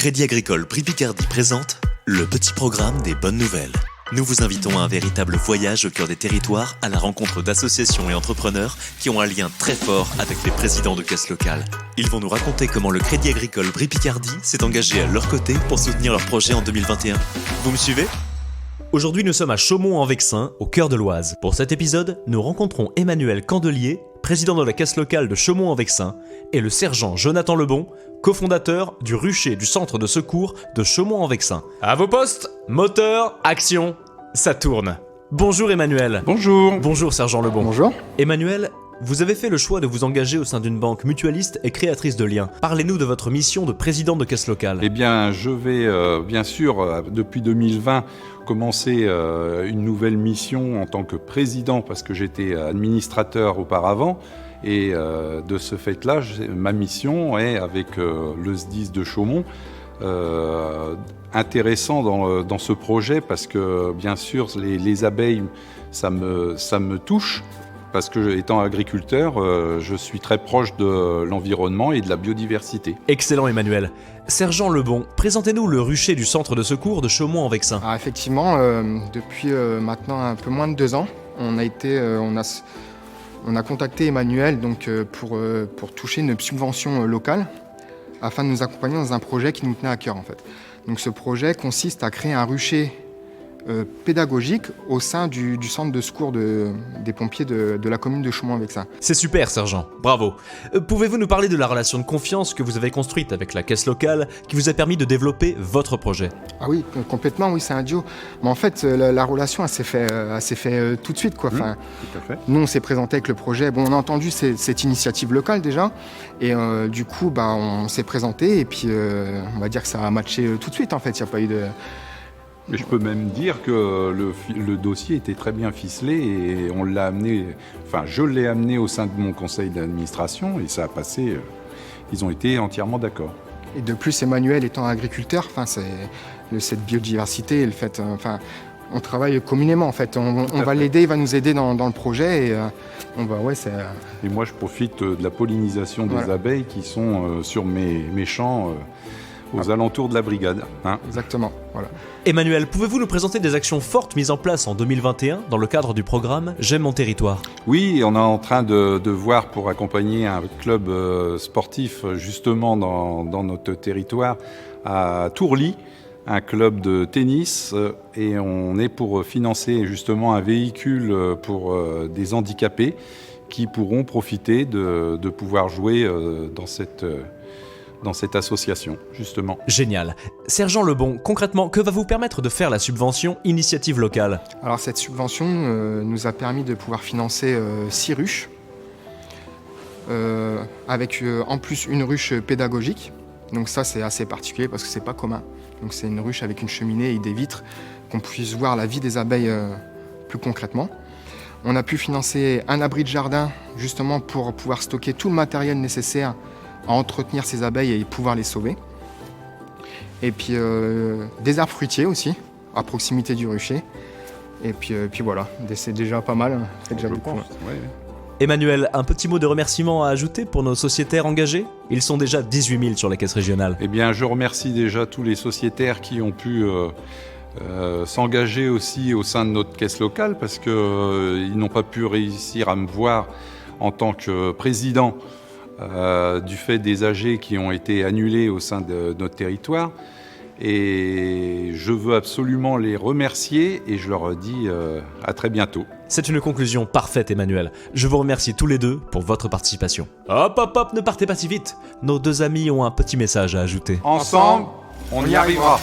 Crédit Agricole Prix Picardie présente le petit programme des bonnes nouvelles. Nous vous invitons à un véritable voyage au cœur des territoires à la rencontre d'associations et entrepreneurs qui ont un lien très fort avec les présidents de caisses locales. Ils vont nous raconter comment le Crédit Agricole Prix Picardie s'est engagé à leur côté pour soutenir leur projet en 2021. Vous me suivez ? Aujourd'hui, nous sommes à Chaumont-en-Vexin, au cœur de l'Oise. Pour cet épisode, nous rencontrons Emmanuel Candelier, président de la caisse locale de Chaumont-en-Vexin, et le sergent Jonathan Lebon, cofondateur du rucher du centre de secours de Chaumont-en-Vexin. À vos postes, moteur, action, ça tourne. Bonjour Emmanuel. Bonjour. Bonjour sergent Lebon. Bonjour. Emmanuel, vous avez fait le choix de vous engager au sein d'une banque mutualiste et créatrice de liens. Parlez-nous de votre mission de président de caisse locale. Eh bien, je vais bien sûr, depuis 2020, commencer une nouvelle mission en tant que président, parce que j'étais administrateur auparavant. Et de ce fait-là, ma mission est, avec le SDIS de Chaumont, intéressant dans ce projet, parce que bien sûr, les abeilles, ça me touche. Parce que, étant agriculteur, je suis très proche de l'environnement et de la biodiversité. Excellent Emmanuel. Sergent Lebon, présentez-nous le rucher du centre de secours de Chaumont-en-Vexin. Alors effectivement, depuis maintenant un peu moins de 2 ans, on a contacté Emmanuel pour toucher une subvention locale afin de nous accompagner dans un projet qui nous tenait à cœur en fait. Donc ce projet consiste à créer un rucher pédagogique au sein du centre de secours des pompiers de la commune de Chaumont-en-Vexin. C'est super, sergent. Bravo. Pouvez-vous nous parler de la relation de confiance que vous avez construite avec la caisse locale qui vous a permis de développer votre projet ? Ah oui, complètement, oui, c'est un duo. Mais en fait, la relation, elle s'est fait tout de suite, quoi. Enfin, tout à fait. nous, on s'est présenté avec le projet. Bon, on a entendu cette initiative locale déjà. Et du coup, on s'est présenté. Et puis, on va dire que ça a matché tout de suite, en fait. Il n'y a pas eu de... Et je peux même dire que le dossier était très bien ficelé et on l'a amené, je l'ai amené au sein de mon conseil d'administration et ça a passé, ils ont été entièrement d'accord. Et de plus, Emmanuel étant agriculteur, cette biodiversité, le fait, on travaille communément en fait. On va l'aider, il va nous aider dans le projet et Et moi, je profite de la pollinisation des abeilles qui sont sur mes champs. Aux alentours de la brigade. Exactement, voilà. Emmanuel, pouvez-vous nous présenter des actions fortes mises en place en 2021 dans le cadre du programme J'aime mon territoire ? Oui, on est en train de voir pour accompagner un club sportif justement dans notre territoire à Tourly, un club de tennis, et on est pour financer justement un véhicule pour des handicapés qui pourront profiter de pouvoir jouer dans cette association, justement. Génial. Sergent Lebon, concrètement, que va vous permettre de faire la subvention Initiative Locale ? Alors cette subvention nous a permis de pouvoir financer 6 ruches, avec en plus une ruche pédagogique. Donc ça c'est assez particulier parce que c'est pas commun. Donc c'est une ruche avec une cheminée et des vitres, qu'on puisse voir la vie des abeilles plus concrètement. On a pu financer un abri de jardin, justement pour pouvoir stocker tout le matériel nécessaire à entretenir ces abeilles et pouvoir les sauver. Et puis des arbres fruitiers aussi, à proximité du rucher. Et puis voilà, c'est déjà pas mal, c'est déjà beaucoup. Ouais. Emmanuel, un petit mot de remerciement à ajouter pour nos sociétaires engagés ? Ils sont déjà 18 000 sur la caisse régionale. Eh bien, je remercie déjà tous les sociétaires qui ont pu s'engager aussi au sein de notre caisse locale parce qu'ils n'ont pas pu réussir à me voir en tant que président du fait des AG qui ont été annulés au sein de notre territoire. Et je veux absolument les remercier et je leur dis à très bientôt. C'est une conclusion parfaite, Emmanuel. Je vous remercie tous les deux pour votre participation. Hop, ne partez pas si vite. Nos deux amis ont un petit message à ajouter. Ensemble, on y arrivera.